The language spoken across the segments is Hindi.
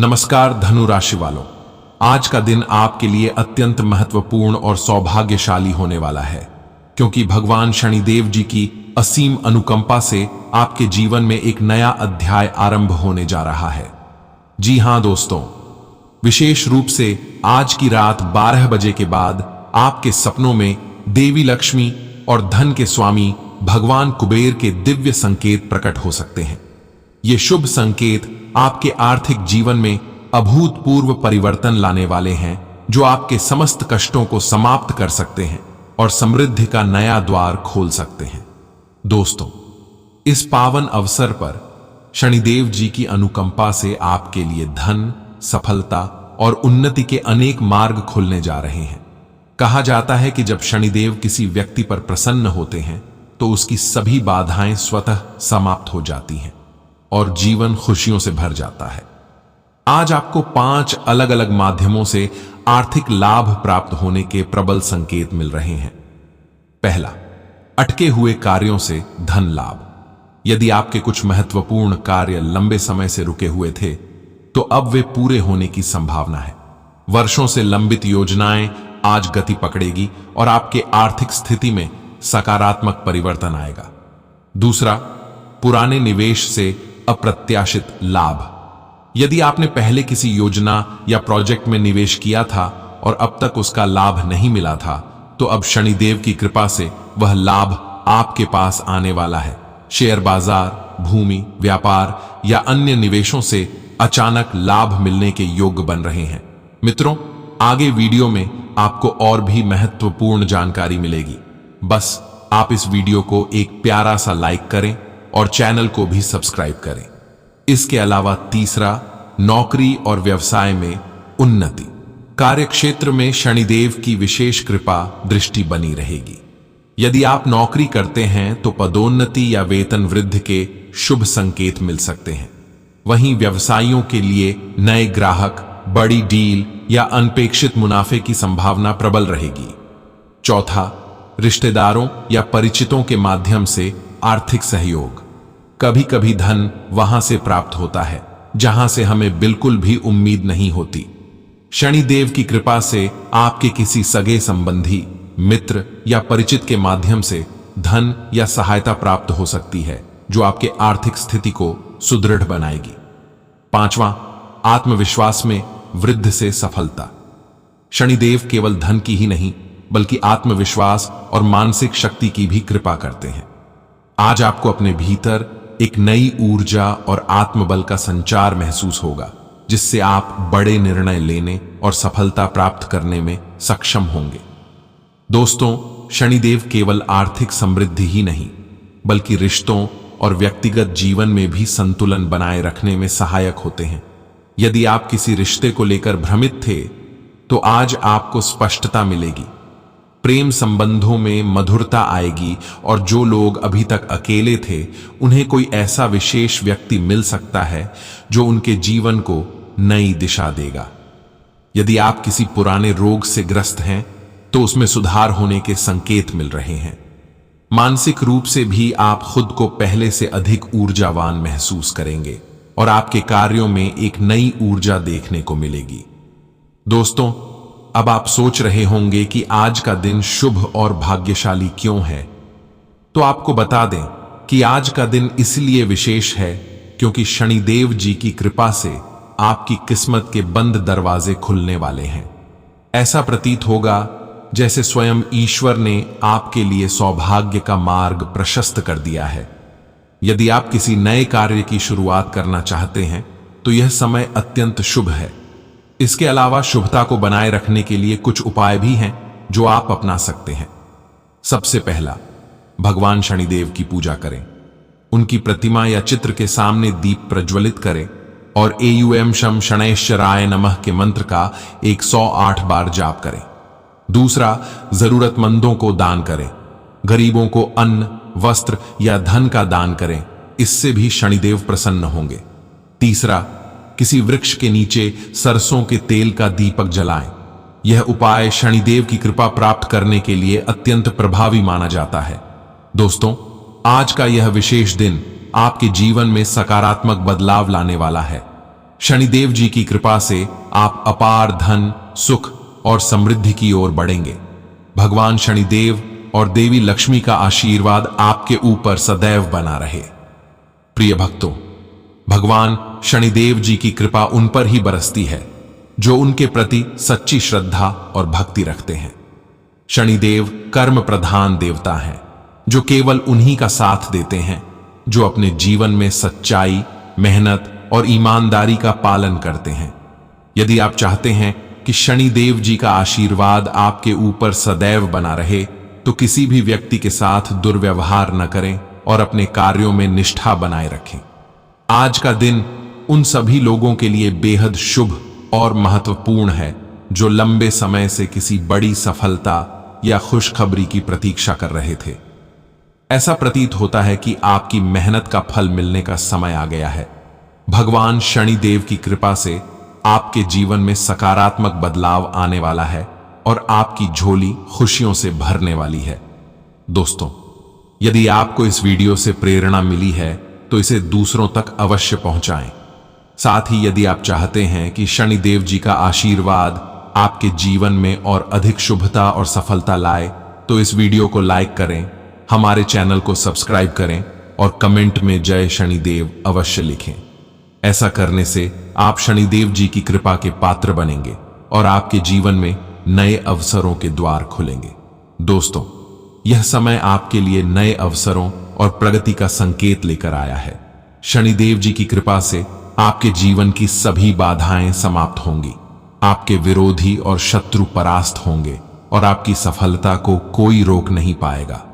नमस्कार धनु राशि वालों, आज का दिन आपके लिए अत्यंत महत्वपूर्ण और सौभाग्यशाली होने वाला है, क्योंकि भगवान शनिदेव जी की असीम अनुकंपा से आपके जीवन में एक नया अध्याय आरंभ होने जा रहा है। जी हां दोस्तों, विशेष रूप से आज की रात 12 बजे के बाद आपके सपनों में देवी लक्ष्मी और धन के स्वामी भगवान कुबेर के दिव्य संकेत प्रकट हो सकते हैं। ये शुभ संकेत आपके आर्थिक जीवन में अभूतपूर्व परिवर्तन लाने वाले हैं, जो आपके समस्त कष्टों को समाप्त कर सकते हैं और समृद्धि का नया द्वार खोल सकते हैं। दोस्तों, इस पावन अवसर पर शनिदेव जी की अनुकंपा से आपके लिए धन, सफलता और उन्नति के अनेक मार्ग खुलने जा रहे हैं। कहा जाता है कि जब शनिदेव किसी व्यक्ति पर प्रसन्न होते हैं तो उसकी सभी बाधाएं स्वतः समाप्त हो जाती हैं और जीवन खुशियों से भर जाता है। आज आपको 5 अलग अलग माध्यमों से आर्थिक लाभ प्राप्त होने के प्रबल संकेत मिल रहे हैं। पहला, अटके हुए कार्यों से धन लाभ। यदि आपके कुछ महत्वपूर्ण कार्य लंबे समय से रुके हुए थे, तो अब वे पूरे होने की संभावना है। वर्षों से लंबित योजनाएं आज गति पकड़ेगी और आपके आर्थिक स्थिति में सकारात्मक परिवर्तन आएगा। दूसरा, पुराने निवेश से अप्रत्याशित लाभ। यदि आपने पहले किसी योजना या प्रोजेक्ट में निवेश किया था और अब तक उसका लाभ नहीं मिला था, तो अब शनिदेव की कृपा से वह लाभ आपके पास आने वाला है। शेयर बाजार, भूमि, व्यापार या अन्य निवेशों से अचानक लाभ मिलने के योग्य बन रहे हैं। मित्रों, आगे वीडियो में आपको और भी महत्वपूर्ण जानकारी मिलेगी। बस आप इस वीडियो को एक प्यारा सा लाइक करें और चैनल को भी सब्सक्राइब करें। इसके अलावा तीसरा, नौकरी और व्यवसाय में उन्नति। कार्यक्षेत्र में शनिदेव की विशेष कृपा दृष्टि बनी रहेगी। यदि आप नौकरी करते हैं तो पदोन्नति या वेतन वृद्धि के शुभ संकेत मिल सकते हैं। वहीं व्यवसायियों के लिए नए ग्राहक, बड़ी डील या अनपेक्षित मुनाफे की संभावना प्रबल रहेगी। चौथा, रिश्तेदारों या परिचितों के माध्यम से आर्थिक सहयोग। कभी कभी धन वहां से प्राप्त होता है जहां से हमें बिल्कुल भी उम्मीद नहीं होती। शनिदेव की कृपा से आपके किसी सगे संबंधी, मित्र या परिचित के माध्यम से धन या सहायता प्राप्त हो सकती है, जो आपके आर्थिक स्थिति को सुदृढ़ बनाएगी। पांचवां, आत्मविश्वास में वृद्धि से सफलता। शनिदेव केवल धन की ही नहीं बल्कि आत्मविश्वास और मानसिक शक्ति की भी कृपा करते हैं। आज आपको अपने भीतर एक नई ऊर्जा और आत्मबल का संचार महसूस होगा, जिससे आप बड़े निर्णय लेने और सफलता प्राप्त करने में सक्षम होंगे। दोस्तों, शनिदेव केवल आर्थिक समृद्धि ही नहीं बल्कि रिश्तों और व्यक्तिगत जीवन में भी संतुलन बनाए रखने में सहायक होते हैं। यदि आप किसी रिश्ते को लेकर भ्रमित थे, तो आज आपको स्पष्टता मिलेगी। प्रेम संबंधों में मधुरता आएगी और जो लोग अभी तक अकेले थे, उन्हें कोई ऐसा विशेष व्यक्ति मिल सकता है जो उनके जीवन को नई दिशा देगा। यदि आप किसी पुराने रोग से ग्रस्त हैं, तो उसमें सुधार होने के संकेत मिल रहे हैं। मानसिक रूप से भी आप खुद को पहले से अधिक ऊर्जावान महसूस करेंगे और आपके कार्यों में एक नई ऊर्जा देखने को मिलेगी। दोस्तों, अब आप सोच रहे होंगे कि आज का दिन शुभ और भाग्यशाली क्यों है। तो आपको बता दें कि आज का दिन इसलिए विशेष है क्योंकि शनिदेव जी की कृपा से आपकी किस्मत के बंद दरवाजे खुलने वाले हैं। ऐसा प्रतीत होगा जैसे स्वयं ईश्वर ने आपके लिए सौभाग्य का मार्ग प्रशस्त कर दिया है। यदि आप किसी नए कार्य की शुरुआत करना चाहते हैं, तो यह समय अत्यंत शुभ है। इसके अलावा शुभता को बनाए रखने के लिए कुछ उपाय भी हैं जो आप अपना सकते हैं। सबसे पहला, भगवान शनिदेव की पूजा करें। उनकी प्रतिमा या चित्र के सामने दीप प्रज्वलित करें और एयूएम शम शनैश्चराय नमः के मंत्र का 108 बार जाप करें। दूसरा, जरूरतमंदों को दान करें। गरीबों को अन्न, वस्त्र या धन का दान करें, इससे भी शनिदेव प्रसन्न होंगे। तीसरा, किसी वृक्ष के नीचे सरसों के तेल का दीपक जलाएं। यह उपाय शनिदेव की कृपा प्राप्त करने के लिए अत्यंत प्रभावी माना जाता है। दोस्तों, आज का यह विशेष दिन आपके जीवन में सकारात्मक बदलाव लाने वाला है। शनिदेव जी की कृपा से आप अपार धन, सुख और समृद्धि की ओर बढ़ेंगे। भगवान शनिदेव और देवी लक्ष्मी का आशीर्वाद आपके ऊपर सदैव बना रहे। प्रिय भक्तों, भगवान शनिदेव जी की कृपा उन पर ही बरसती है जो उनके प्रति सच्ची श्रद्धा और भक्ति रखते हैं। शनिदेव कर्म प्रधान देवता हैं, जो केवल उन्हीं का साथ देते हैं जो अपने जीवन में सच्चाई, मेहनत और ईमानदारी का पालन करते हैं। यदि आप चाहते हैं कि शनिदेव जी का आशीर्वाद आपके ऊपर सदैव बना रहे, तो किसी भी व्यक्ति के साथ दुर्व्यवहार न करें और अपने कार्यों में निष्ठा बनाए रखें। आज का दिन उन सभी लोगों के लिए बेहद शुभ और महत्वपूर्ण है जो लंबे समय से किसी बड़ी सफलता या खुशखबरी की प्रतीक्षा कर रहे थे। ऐसा प्रतीत होता है कि आपकी मेहनत का फल मिलने का समय आ गया है। भगवान शनिदेव की कृपा से आपके जीवन में सकारात्मक बदलाव आने वाला है और आपकी झोली खुशियों से भरने वाली है। दोस्तों, यदि आपको इस वीडियो से प्रेरणा मिली है तो इसे दूसरों तक अवश्य पहुंचाएं। साथ ही यदि आप चाहते हैं कि शनिदेव जी का आशीर्वाद आपके जीवन में और अधिक शुभता और सफलता लाए, तो इस वीडियो को लाइक करें, हमारे चैनल को सब्सक्राइब करें और कमेंट में जय शनिदेव अवश्य लिखें। ऐसा करने से आप शनिदेव जी की कृपा के पात्र बनेंगे और आपके जीवन में नए अवसरों के द्वार खुलेंगे। दोस्तों, यह समय आपके लिए नए अवसरों और प्रगति का संकेत लेकर आया है। शनिदेव जी की कृपा से आपके जीवन की सभी बाधाएं समाप्त होंगी, आपके विरोधी और शत्रु परास्त होंगे और आपकी सफलता को कोई रोक नहीं पाएगा।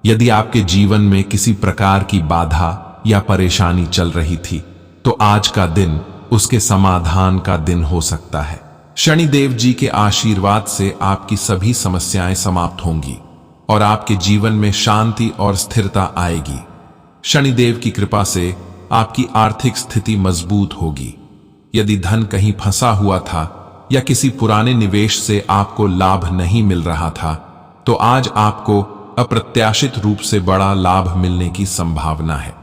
यदि आपके जीवन में किसी प्रकार की बाधा या परेशानी चल रही थी, तो आज का दिन उसके समाधान का दिन हो सकता है। शनिदेव जी के आशीर्वाद से आपकी सभी समस्याएं समाप्त होंगी और आपके जीवन में शांति और स्थिरता आएगी। शनिदेव की कृपा से आपकी आर्थिक स्थिति मजबूत होगी। यदि धन कहीं फंसा हुआ था या किसी पुराने निवेश से आपको लाभ नहीं मिल रहा था, तो आज आपको अप्रत्याशित रूप से बड़ा लाभ मिलने की संभावना है।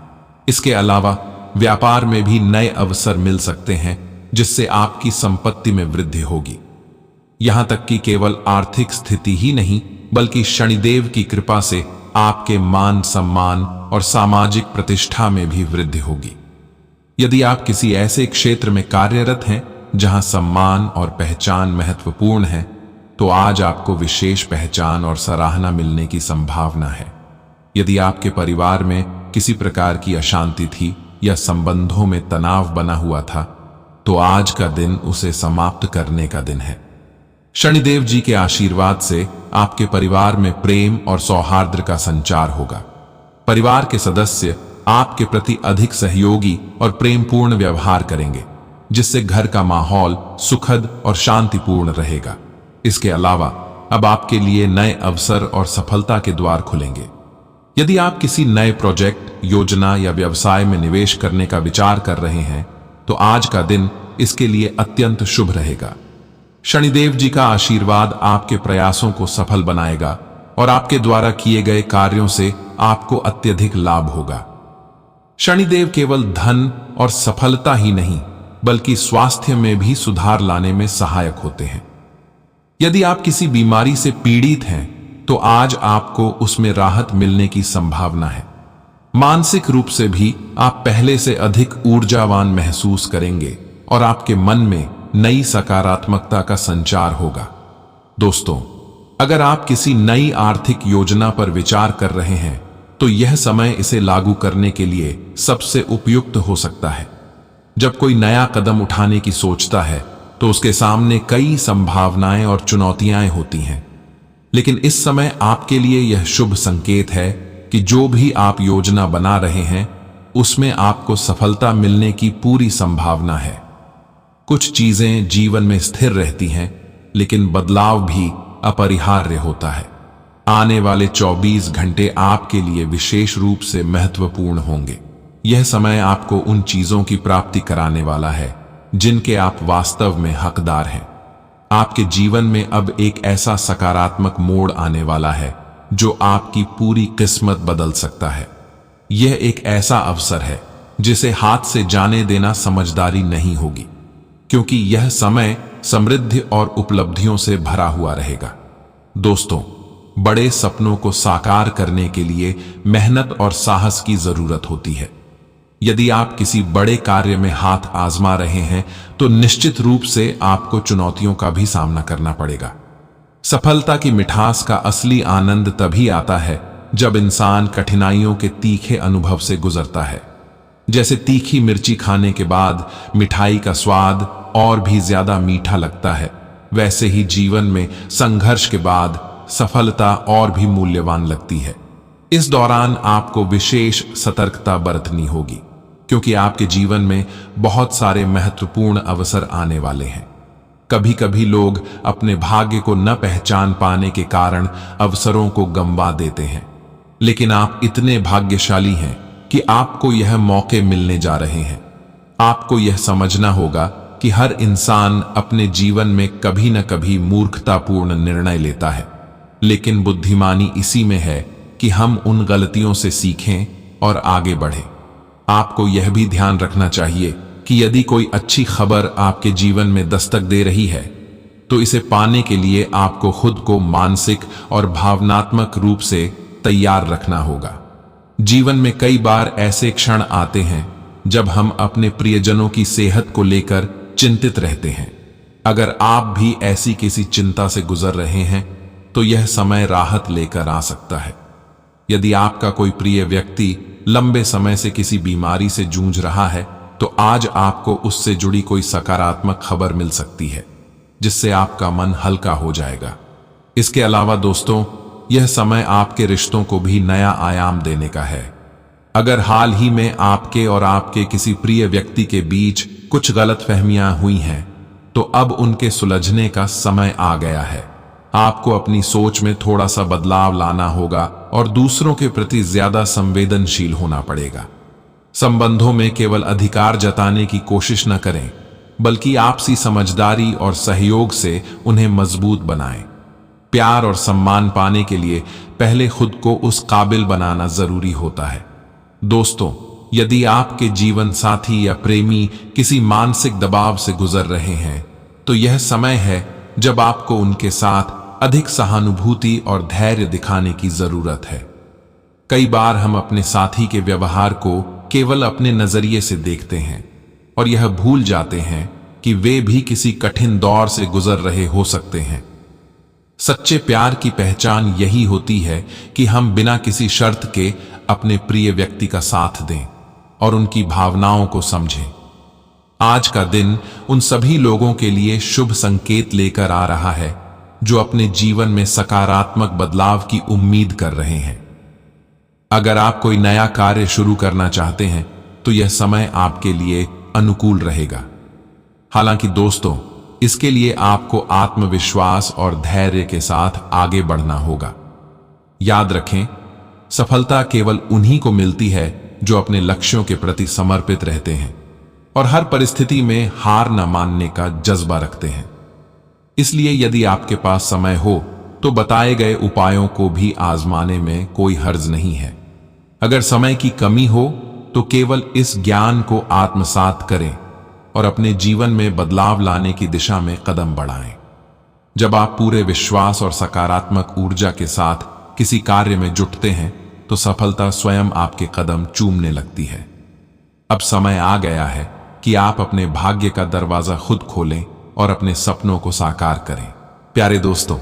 इसके अलावा व्यापार में भी नए अवसर मिल सकते हैं, जिससे आपकी संपत्ति में वृद्धि होगी। यहां तक कि केवल आर्थिक स्थिति ही नहीं, बल्कि शनिदेव की कृपा से आपके मान सम्मान और सामाजिक प्रतिष्ठा में भी वृद्धि होगी। यदि आप किसी ऐसे क्षेत्र में कार्यरत हैं जहां सम्मान और पहचान महत्वपूर्ण है, तो आज आपको विशेष पहचान और सराहना मिलने की संभावना है। यदि आपके परिवार में किसी प्रकार की अशांति थी या संबंधों में तनाव बना हुआ था, तो आज का दिन उसे समाप्त करने का दिन है। शनिदेव जी के आशीर्वाद से आपके परिवार में प्रेम और सौहार्द का संचार होगा। परिवार के सदस्य आपके प्रति अधिक सहयोगी और प्रेमपूर्ण व्यवहार करेंगे, जिससे घर का माहौल सुखद और शांतिपूर्ण रहेगा। इसके अलावा अब आपके लिए नए अवसर और सफलता के द्वार खुलेंगे। यदि आप किसी नए प्रोजेक्ट, योजना या व्यवसाय में निवेश करने का विचार कर रहे हैं, तो आज का दिन इसके लिए अत्यंत शुभ रहेगा। शनिदेव जी का आशीर्वाद आपके प्रयासों को सफल बनाएगा और आपके द्वारा किए गए कार्यों से आपको अत्यधिक लाभ होगा। शनिदेव केवल धन और सफलता ही नहीं, बल्कि स्वास्थ्य में भी सुधार लाने में सहायक होते हैं। यदि आप किसी बीमारी से पीड़ित हैं, तो आज आपको उसमें राहत मिलने की संभावना है। मानसिक रूप से भी आप पहले से अधिक ऊर्जावान महसूस करेंगे और आपके मन में नई सकारात्मकता का संचार होगा। दोस्तों, अगर आप किसी नई आर्थिक योजना पर विचार कर रहे हैं, तो यह समय इसे लागू करने के लिए सबसे उपयुक्त हो सकता है। जब कोई नया कदम उठाने की सोचता है, तो उसके सामने कई संभावनाएं और चुनौतियां होती हैं। लेकिन इस समय आपके लिए यह शुभ संकेत है कि जो भी आप योजना बना रहे हैं, उसमें आपको सफलता मिलने की पूरी संभावना है। कुछ चीजें जीवन में स्थिर रहती हैं, लेकिन बदलाव भी अपरिहार्य होता है। आने वाले 24 घंटे आपके लिए विशेष रूप से महत्वपूर्ण होंगे। यह समय आपको उन चीजों की प्राप्ति कराने वाला है जिनके आप वास्तव में हकदार हैं। आपके जीवन में अब एक ऐसा सकारात्मक मोड़ आने वाला है जो आपकी पूरी किस्मत बदल सकता है। यह एक ऐसा अवसर है जिसे हाथ से जाने देना समझदारी नहीं होगी, क्योंकि यह समय समृद्धि और उपलब्धियों से भरा हुआ रहेगा। दोस्तों, बड़े सपनों को साकार करने के लिए मेहनत और साहस की जरूरत होती है। यदि आप किसी बड़े कार्य में हाथ आजमा रहे हैं तो निश्चित रूप से आपको चुनौतियों का भी सामना करना पड़ेगा। सफलता की मिठास का असली आनंद तभी आता है जब इंसान कठिनाइयों के तीखे अनुभव से गुजरता है। जैसे तीखी मिर्ची खाने के बाद मिठाई का स्वाद और भी ज्यादा मीठा लगता है, वैसे ही जीवन में संघर्ष के बाद सफलता और भी मूल्यवान लगती है। इस दौरान आपको विशेष सतर्कता बरतनी होगी, क्योंकि आपके जीवन में बहुत सारे महत्वपूर्ण अवसर आने वाले हैं। कभी कभी लोग अपने भाग्य को न पहचान पाने के कारण अवसरों को गंवा देते हैं, लेकिन आप इतने भाग्यशाली हैं कि आपको यह मौके मिलने जा रहे हैं। आपको यह समझना होगा कि हर इंसान अपने जीवन में कभी न कभी मूर्खतापूर्ण निर्णय लेता है, लेकिन बुद्धिमानी इसी में है कि हम उन गलतियों से सीखें और आगे बढ़ें। आपको यह भी ध्यान रखना चाहिए कि यदि कोई अच्छी खबर आपके जीवन में दस्तक दे रही है, तो इसे पाने के लिए आपको खुद को मानसिक और भावनात्मक रूप से तैयार रखना होगा। जीवन में कई बार ऐसे क्षण आते हैं जब हम अपने प्रियजनों की सेहत को लेकर चिंतित रहते हैं। अगर आप भी ऐसी किसी चिंता से गुजर रहे हैं तो यह समय राहत लेकर आ सकता है। यदि आपका कोई प्रिय व्यक्ति लंबे समय से किसी बीमारी से जूझ रहा है, तो आज आपको उससे जुड़ी कोई सकारात्मक खबर मिल सकती है, जिससे आपका मन हल्का हो जाएगा। इसके अलावा दोस्तों, यह समय आपके रिश्तों को भी नया आयाम देने का है। अगर हाल ही में आपके और आपके किसी प्रिय व्यक्ति के बीच कुछ गलतफहमियां हुई हैं, तो अब उनके सुलझने का समय आ गया है। आपको अपनी सोच में थोड़ा सा बदलाव लाना होगा और दूसरों के प्रति ज्यादा संवेदनशील होना पड़ेगा। संबंधों में केवल अधिकार जताने की कोशिश न करें, बल्कि आपसी समझदारी और सहयोग से उन्हें मजबूत बनाएं। प्यार और सम्मान पाने के लिए पहले खुद को उस काबिल बनाना जरूरी होता है। दोस्तों, यदि आपके जीवन साथी या प्रेमी किसी मानसिक दबाव से गुजर रहे हैं, तो यह समय है जब आपको उनके साथ अधिक सहानुभूति और धैर्य दिखाने की जरूरत है। कई बार हम अपने साथी के व्यवहार को केवल अपने नजरिए से देखते हैं और यह भूल जाते हैं कि वे भी किसी कठिन दौर से गुजर रहे हो सकते हैं। सच्चे प्यार की पहचान यही होती है कि हम बिना किसी शर्त के अपने प्रिय व्यक्ति का साथ दें और उनकी भावनाओं को समझें। आज का दिन उन सभी लोगों के लिए शुभ संकेत लेकर आ रहा है जो अपने जीवन में सकारात्मक बदलाव की उम्मीद कर रहे हैं। अगर आप कोई नया कार्य शुरू करना चाहते हैं तो यह समय आपके लिए अनुकूल रहेगा। हालांकि दोस्तों, इसके लिए आपको आत्मविश्वास और धैर्य के साथ आगे बढ़ना होगा। याद रखें, सफलता केवल उन्हीं को मिलती है जो अपने लक्ष्यों के प्रति समर्पित रहते हैं और हर परिस्थिति में हार न मानने का जज्बा रखते हैं। इसलिए यदि आपके पास समय हो तो बताए गए उपायों को भी आजमाने में कोई हर्ज नहीं है। अगर समय की कमी हो तो केवल इस ज्ञान को आत्मसात करें और अपने जीवन में बदलाव लाने की दिशा में कदम बढ़ाएं। जब आप पूरे विश्वास और सकारात्मक ऊर्जा के साथ किसी कार्य में जुटते हैं तो सफलता स्वयं आपके कदम चूमने लगती है। अब समय आ गया है कि आप अपने भाग्य का दरवाजा खुद खोलें और अपने सपनों को साकार करें। प्यारे दोस्तों,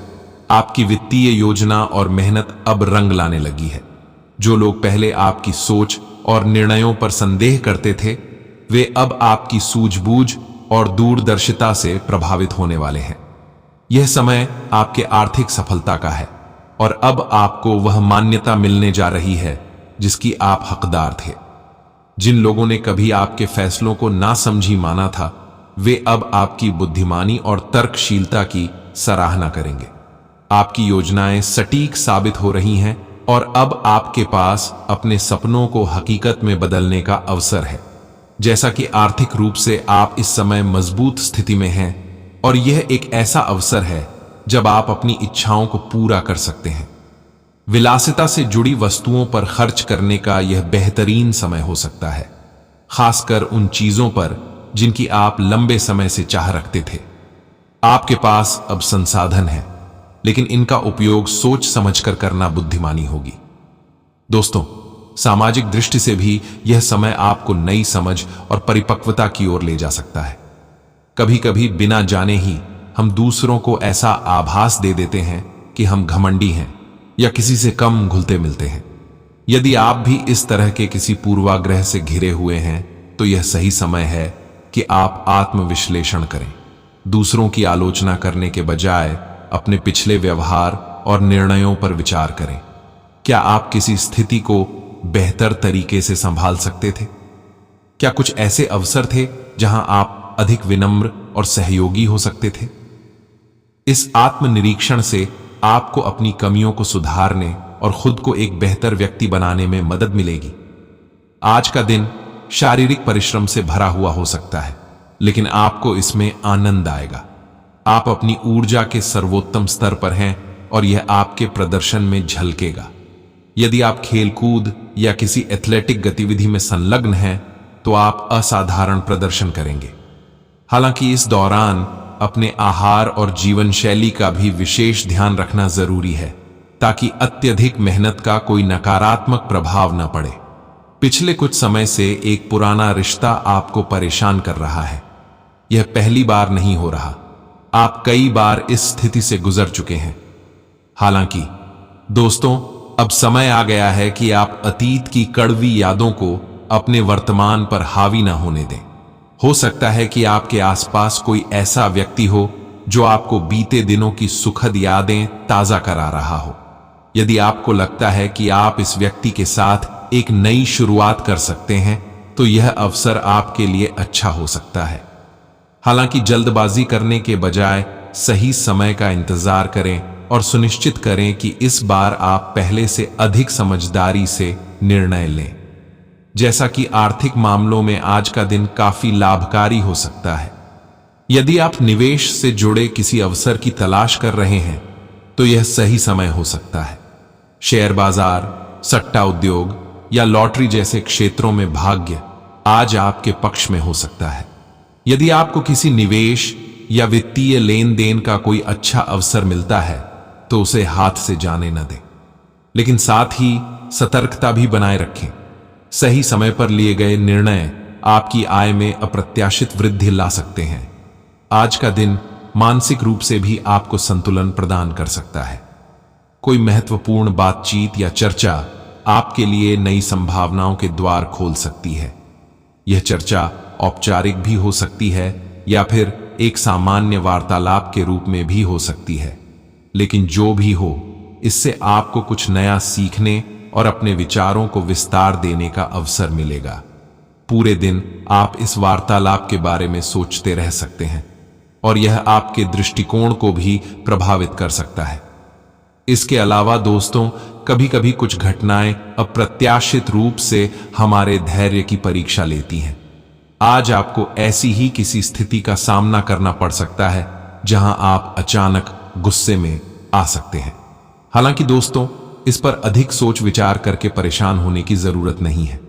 आपकी वित्तीय योजना और मेहनत अब रंग लाने लगी है। जो लोग पहले आपकी सोच और निर्णयों पर संदेह करते थे, वे अब आपकी सूझबूझ और दूरदर्शिता से प्रभावित होने वाले हैं। यह समय आपके आर्थिक सफलता का है और अब आपको वह मान्यता मिलने जा रही है जिसकी आप हकदार थे। जिन लोगों ने कभी आपके फैसलों को ना समझी माना था, वे अब आपकी बुद्धिमानी और तर्कशीलता की सराहना करेंगे। आपकी योजनाएं सटीक साबित हो रही हैं और अब आपके पास अपने सपनों को हकीकत में बदलने का अवसर है। जैसा कि आर्थिक रूप से आप इस समय मजबूत स्थिति में हैं और यह एक ऐसा अवसर है जब आप अपनी इच्छाओं को पूरा कर सकते हैं। विलासिता से जुड़ी वस्तुओं पर खर्च करने का यह बेहतरीन समय हो सकता है। खासकर उन चीजों पर जिनकी आप लंबे समय से चाह रखते थे। आपके पास अब संसाधन है, लेकिन इनका उपयोग सोच समझकर करना बुद्धिमानी होगी। दोस्तों, सामाजिक दृष्टि से भी यह समय आपको नई समझ और परिपक्वता की ओर ले जा सकता है। कभी कभी बिना जाने ही हम दूसरों को ऐसा आभास दे देते हैं कि हम घमंडी हैं या किसी से कम घुलते मिलते हैं। यदि आप भी इस तरह के किसी पूर्वाग्रह से घिरे हुए हैं, तो यह सही समय है कि आप आत्मविश्लेषण करें। दूसरों की आलोचना करने के बजाय अपने पिछले व्यवहार और निर्णयों पर विचार करें। क्या आप किसी स्थिति को बेहतर तरीके से संभाल सकते थे? क्या कुछ ऐसे अवसर थे जहां आप अधिक विनम्र और सहयोगी हो सकते थे? इस आत्मनिरीक्षण से आपको अपनी कमियों को सुधारने और खुद को एक बेहतर व्यक्ति बनाने में मदद मिलेगी। आज का दिन शारीरिक परिश्रम से भरा हुआ हो सकता है, लेकिन आपको इसमें आनंद आएगा। आप अपनी ऊर्जा के सर्वोत्तम स्तर पर हैं और यह आपके प्रदर्शन में झलकेगा। यदि आप खेलकूद या किसी एथलेटिक गतिविधि में संलग्न हैं, तो आप असाधारण प्रदर्शन करेंगे। हालांकि इस दौरान अपने आहार और जीवन शैली का भी विशेष ध्यान रखना जरूरी है, ताकि अत्यधिक मेहनत का कोई नकारात्मक प्रभाव न पड़े। पिछले कुछ समय से एक पुराना रिश्ता आपको परेशान कर रहा है। यह पहली बार नहीं हो रहा, आप कई बार इस स्थिति से गुजर चुके हैं। हालांकि दोस्तों, अब समय आ गया है कि आप अतीत की कड़वी यादों को अपने वर्तमान पर हावी न होने दें। हो सकता है कि आपके आसपास कोई ऐसा व्यक्ति हो जो आपको बीते दिनों की सुखद यादें ताजा करा रहा हो। यदि आपको लगता है कि आप इस व्यक्ति के साथ एक नई शुरुआत कर सकते हैं, तो यह अवसर आपके लिए अच्छा हो सकता है। हालांकि जल्दबाजी करने के बजाय सही समय का इंतजार करें और सुनिश्चित करें कि इस बार आप पहले से अधिक समझदारी से निर्णय लें। जैसा कि आर्थिक मामलों में आज का दिन काफी लाभकारी हो सकता है। यदि आप निवेश से जुड़े किसी अवसर की तलाश कर रहे हैं, तो यह सही समय हो सकता है। शेयर बाजार, सट्टा उद्योग या लॉटरी जैसे क्षेत्रों में भाग्य आज आपके पक्ष में हो सकता है। यदि आपको किसी निवेश या वित्तीय लेन देन का कोई अच्छा अवसर मिलता है, तो उसे हाथ से जाने न दें, लेकिन साथ ही सतर्कता भी बनाए रखें। सही समय पर लिए गए निर्णय आपकी आय में अप्रत्याशित वृद्धि ला सकते हैं। आज का दिन मानसिक रूप से भी आपको संतुलन प्रदान कर सकता है। कोई महत्वपूर्ण बातचीत या चर्चा आपके लिए नई संभावनाओं के द्वार खोल सकती है। यह चर्चा औपचारिक भी हो सकती है या फिर एक सामान्य वार्तालाप के रूप में भी हो सकती है, लेकिन जो भी हो, इससे आपको कुछ नया सीखने और अपने विचारों को विस्तार देने का अवसर मिलेगा। पूरे दिन आप इस वार्तालाप के बारे में सोचते रह सकते हैं और यह आपके दृष्टिकोण को भी प्रभावित कर सकता है। इसके अलावा दोस्तों, कभी कभी कुछ घटनाएं अप्रत्याशित रूप से हमारे धैर्य की परीक्षा लेती हैं। आज आपको ऐसी ही किसी स्थिति का सामना करना पड़ सकता है जहां आप अचानक गुस्से में आ सकते हैं। हालांकि दोस्तों, इस पर अधिक सोच विचार करके परेशान होने की जरूरत नहीं है।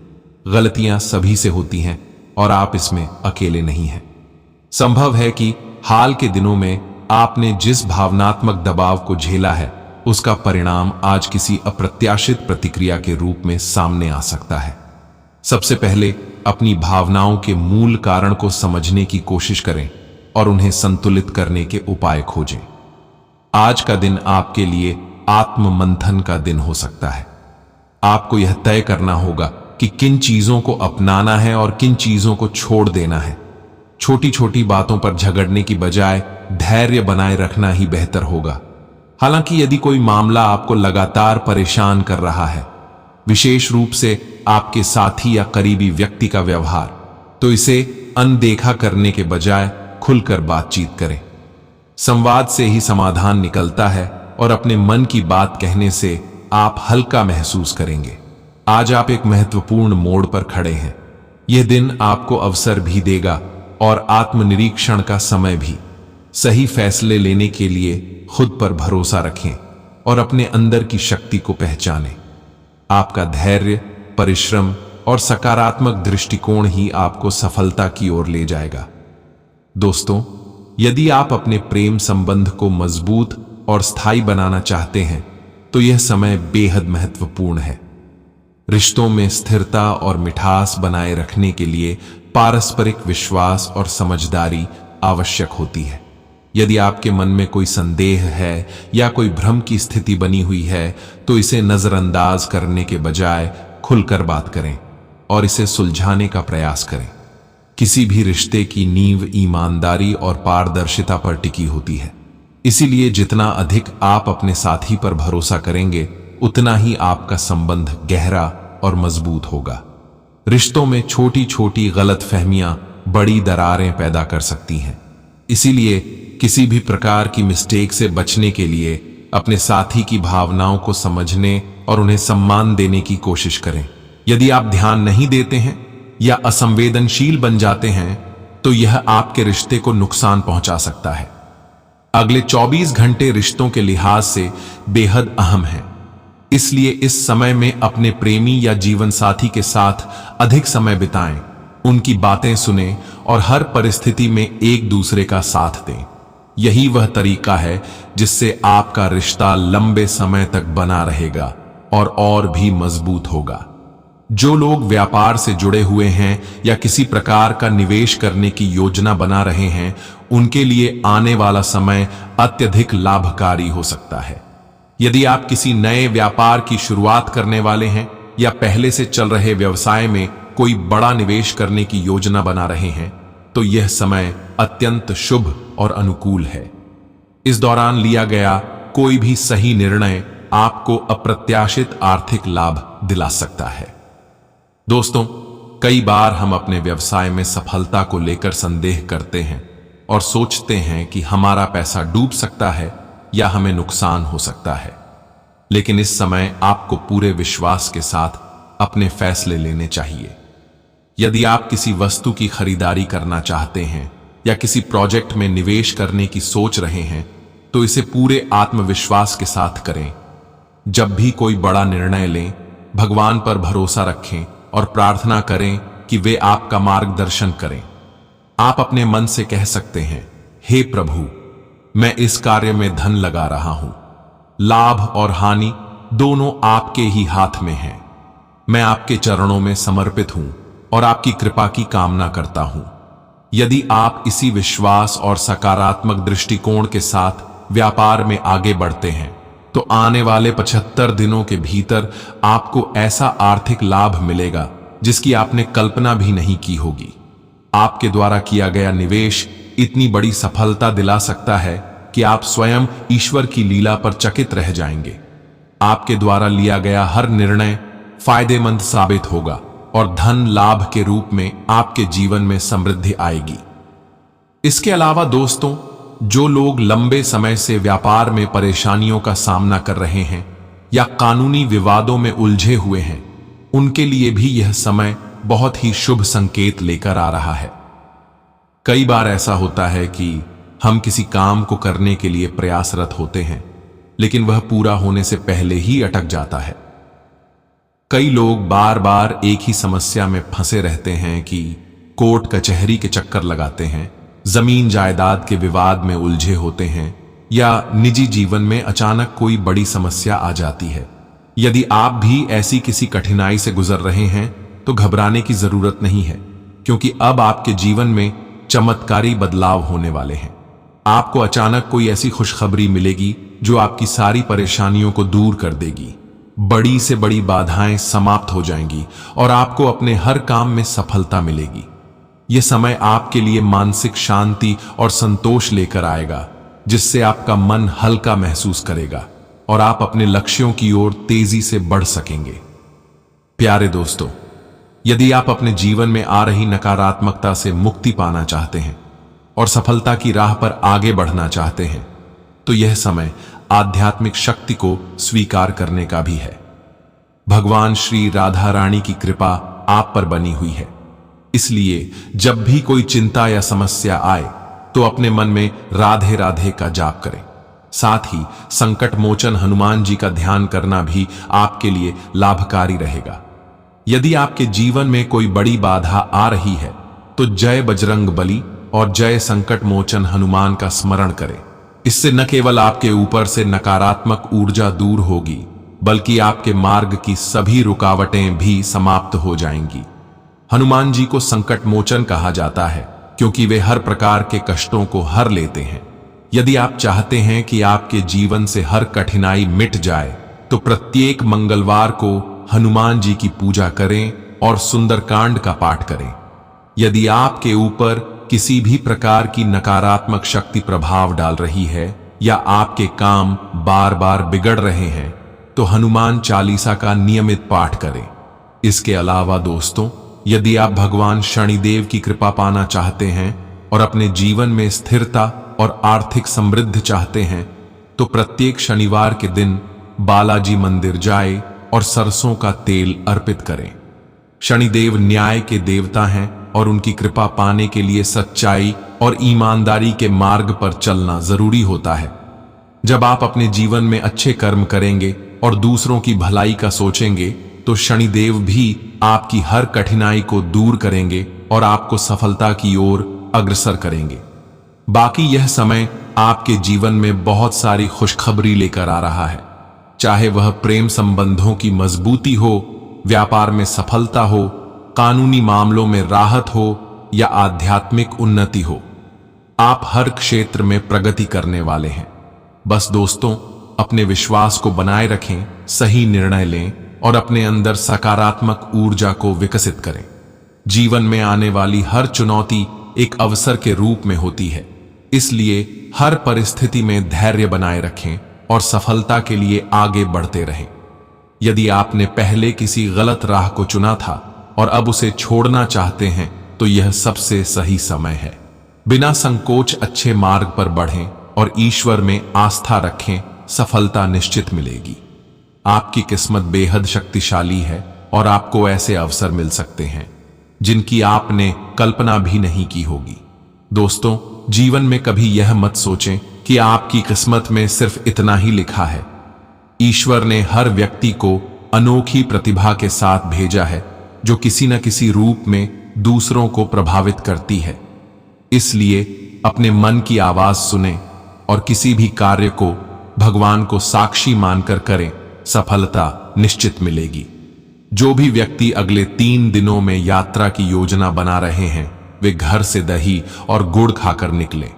गलतियां सभी से होती हैं और आप इसमें अकेले नहीं हैं। संभव है कि हाल के दिनों में आपने जिस भावनात्मक दबाव को झेला है, उसका परिणाम आज किसी अप्रत्याशित प्रतिक्रिया के रूप में सामने आ सकता है। सबसे पहले अपनी भावनाओं के मूल कारण को समझने की कोशिश करें और उन्हें संतुलित करने के उपाय खोजें। आज का दिन आपके लिए आत्म मंथन का दिन हो सकता है। आपको यह तय करना होगा कि किन चीजों को अपनाना है और किन चीजों को छोड़ देना है। छोटी छोटी बातों पर झगड़ने की बजाय धैर्य बनाए रखना ही बेहतर होगा। हालांकि यदि कोई मामला आपको लगातार परेशान कर रहा है, विशेष रूप से आपके साथी या करीबी व्यक्ति का व्यवहार, तो इसे अनदेखा करने के बजाय खुलकर बातचीत करें। संवाद से ही समाधान निकलता है और अपने मन की बात कहने से आप हल्का महसूस करेंगे। आज आप एक महत्वपूर्ण मोड़ पर खड़े हैं। यह दिन आपको अवसर भी देगा और आत्मनिरीक्षण का समय भी। सही फैसले लेने के लिए खुद पर भरोसा रखें और अपने अंदर की शक्ति को पहचानें। आपका धैर्य, परिश्रम और सकारात्मक दृष्टिकोण ही आपको सफलता की ओर ले जाएगा। दोस्तों, यदि आप अपने प्रेम संबंध को मजबूत और स्थायी बनाना चाहते हैं तो यह समय बेहद महत्वपूर्ण है। रिश्तों में स्थिरता और मिठास बनाए रखने के लिए पारस्परिक विश्वास और समझदारी आवश्यक होती है। यदि आपके मन में कोई संदेह है या कोई भ्रम की स्थिति बनी हुई है तो इसे नजरअंदाज करने के बजाय खुलकर बात करें और इसे सुलझाने का प्रयास करें। किसी भी रिश्ते की नींव ईमानदारी और पारदर्शिता पर टिकी होती है। इसीलिए जितना अधिक आप अपने साथी पर भरोसा करेंगे उतना ही आपका संबंध गहरा और मजबूत होगा। रिश्तों में छोटी छोटी गलतफहमियां बड़ी दरारें पैदा कर सकती हैं। इसीलिए किसी भी प्रकार की मिस्टेक से बचने के लिए अपने साथी की भावनाओं को समझने और उन्हें सम्मान देने की कोशिश करें। यदि आप ध्यान नहीं देते हैं या असंवेदनशील बन जाते हैं तो यह आपके रिश्ते को नुकसान पहुंचा सकता है। अगले 24 घंटे रिश्तों के लिहाज से बेहद अहम हैं। इसलिए इस समय में अपने प्रेमी या जीवन साथी के साथ अधिक समय बिताएं, उनकी बातें सुनें और हर परिस्थिति में एक दूसरे का साथ दें। यही वह तरीका है जिससे आपका रिश्ता लंबे समय तक बना रहेगा और भी मजबूत होगा। जो लोग व्यापार से जुड़े हुए हैं या किसी प्रकार का निवेश करने की योजना बना रहे हैं, उनके लिए आने वाला समय अत्यधिक लाभकारी हो सकता है। यदि आप किसी नए व्यापार की शुरुआत करने वाले हैं या पहले से चल रहे व्यवसाय में कोई बड़ा निवेश करने की योजना बना रहे हैं तो यह समय अत्यंत शुभ और अनुकूल है। इस दौरान लिया गया कोई भी सही निर्णय आपको अप्रत्याशित आर्थिक लाभ दिला सकता है। दोस्तों, कई बार हम अपने व्यवसाय में सफलता को लेकर संदेह करते हैं और सोचते हैं कि हमारा पैसा डूब सकता है या हमें नुकसान हो सकता है। लेकिन इस समय आपको पूरे विश्वास के साथ अपने फैसले लेने चाहिए। यदि आप किसी वस्तु की खरीदारी करना चाहते हैं या किसी प्रोजेक्ट में निवेश करने की सोच रहे हैं तो इसे पूरे आत्मविश्वास के साथ करें। जब भी कोई बड़ा निर्णय लें, भगवान पर भरोसा रखें और प्रार्थना करें कि वे आपका मार्गदर्शन करें। आप अपने मन से कह सकते हैं, हे प्रभु, मैं इस कार्य में धन लगा रहा हूं। लाभ और हानि दोनों आपके ही हाथ में हैं। मैं आपके चरणों में समर्पित हूं और आपकी कृपा की कामना करता हूं। यदि आप इसी विश्वास और सकारात्मक दृष्टिकोण के साथ व्यापार में आगे बढ़ते हैं तो आने वाले 75 दिनों के भीतर आपको ऐसा आर्थिक लाभ मिलेगा जिसकी आपने कल्पना भी नहीं की होगी। आपके द्वारा किया गया निवेश इतनी बड़ी सफलता दिला सकता है कि आप स्वयं ईश्वर की लीला पर चकित रह जाएंगे। आपके द्वारा लिया गया हर निर्णय फायदेमंद साबित होगा और धन लाभ के रूप में आपके जीवन में समृद्धि आएगी। इसके अलावा दोस्तों, जो लोग लंबे समय से व्यापार में परेशानियों का सामना कर रहे हैं या कानूनी विवादों में उलझे हुए हैं, उनके लिए भी यह समय बहुत ही शुभ संकेत लेकर आ रहा है। कई बार ऐसा होता है कि हम किसी काम को करने के लिए प्रयासरत होते हैं लेकिन वह पूरा होने से पहले ही अटक जाता है। कई लोग बार बार एक ही समस्या में फंसे रहते हैं कि कोर्ट कचहरी के चक्कर लगाते हैं, जमीन जायदाद के विवाद में उलझे होते हैं या निजी जीवन में अचानक कोई बड़ी समस्या आ जाती है। यदि आप भी ऐसी किसी कठिनाई से गुजर रहे हैं तो घबराने की जरूरत नहीं है, क्योंकि अब आपके जीवन में चमत्कारी बदलाव होने वाले हैं। आपको अचानक कोई ऐसी खुशखबरी मिलेगी जो आपकी सारी परेशानियों को दूर कर देगी। बड़ी से बड़ी बाधाएं समाप्त हो जाएंगी और आपको अपने हर काम में सफलता मिलेगी। यह समय आपके लिए मानसिक शांति और संतोष लेकर आएगा, जिससे आपका मन हल्का महसूस करेगा और आप अपने लक्ष्यों की ओर तेजी से बढ़ सकेंगे। प्यारे दोस्तों, यदि आप अपने जीवन में आ रही नकारात्मकता से मुक्ति पाना चाहते हैं और सफलता की राह पर आगे बढ़ना चाहते हैं तो यह समय आध्यात्मिक शक्ति को स्वीकार करने का भी है। भगवान श्री राधा रानी की कृपा आप पर बनी हुई है, इसलिए जब भी कोई चिंता या समस्या आए तो अपने मन में राधे राधे का जाप करें। साथ ही संकट मोचन हनुमान जी का ध्यान करना भी आपके लिए लाभकारी रहेगा। यदि आपके जीवन में कोई बड़ी बाधा आ रही है तो जय बजरंग बली और जय संकट मोचन हनुमान का स्मरण करें। इससे न केवल आपके ऊपर से नकारात्मक ऊर्जा दूर होगी, बल्कि आपके मार्ग की सभी रुकावटें भी समाप्त हो जाएंगी। हनुमान जी को संकट मोचन कहा जाता है क्योंकि वे हर प्रकार के कष्टों को हर लेते हैं। यदि आप चाहते हैं कि आपके जीवन से हर कठिनाई मिट जाए तो प्रत्येक मंगलवार को हनुमान जी की पूजा करें और सुंदरकांड का पाठ करें। यदि आपके ऊपर किसी भी प्रकार की नकारात्मक शक्ति प्रभाव डाल रही है या आपके काम बार बार बिगड़ रहे हैं तो हनुमान चालीसा का नियमित पाठ करें। इसके अलावा दोस्तों, यदि आप भगवान शनिदेव की कृपा पाना चाहते हैं और अपने जीवन में स्थिरता और आर्थिक समृद्धि चाहते हैं तो प्रत्येक शनिवार के दिन बालाजी मंदिर जाएं और सरसों का तेल अर्पित करें। शनिदेव न्याय के देवता हैं और उनकी कृपा पाने के लिए सच्चाई और ईमानदारी के मार्ग पर चलना जरूरी होता है। जब आप अपने जीवन में अच्छे कर्म करेंगे और दूसरों की भलाई का सोचेंगे तो शनिदेव भी आपकी हर कठिनाई को दूर करेंगे और आपको सफलता की ओर अग्रसर करेंगे। बाकी यह समय आपके जीवन में बहुत सारी खुशखबरी लेकर आ रहा है, चाहे वह प्रेम संबंधों की मजबूती हो, व्यापार में सफलता हो, कानूनी मामलों में राहत हो या आध्यात्मिक उन्नति हो। आप हर क्षेत्र में प्रगति करने वाले हैं। बस दोस्तों, अपने विश्वास को बनाए रखें, सही निर्णय लें और अपने अंदर सकारात्मक ऊर्जा को विकसित करें। जीवन में आने वाली हर चुनौती एक अवसर के रूप में होती है, इसलिए हर परिस्थिति में धैर्य बनाए रखें और सफलता के लिए आगे बढ़ते रहें। यदि आपने पहले किसी गलत राह को चुना था और अब उसे छोड़ना चाहते हैं तो यह सबसे सही समय है। बिना संकोच अच्छे मार्ग पर बढ़ें और ईश्वर में आस्था रखें, सफलता निश्चित मिलेगी। आपकी किस्मत बेहद शक्तिशाली है और आपको ऐसे अवसर मिल सकते हैं जिनकी आपने कल्पना भी नहीं की होगी। दोस्तों, जीवन में कभी यह मत सोचें कि आपकी किस्मत में सिर्फ इतना ही लिखा है। ईश्वर ने हर व्यक्ति को अनोखी प्रतिभा के साथ भेजा है जो किसी न किसी रूप में दूसरों को प्रभावित करती है। इसलिए अपने मन की आवाज सुनें और किसी भी कार्य को भगवान को साक्षी मानकर करें, सफलता निश्चित मिलेगी। जो भी व्यक्ति अगले 3 दिनों में यात्रा की योजना बना रहे हैं वे घर से दही और गुड़ खाकर निकलें।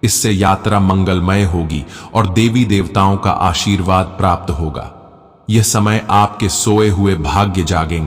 इससे यात्रा मंगलमय होगी और देवी देवताओं का आशीर्वाद प्राप्त होगा। यह समय आपके सोए हुए भाग्य जागेंगे।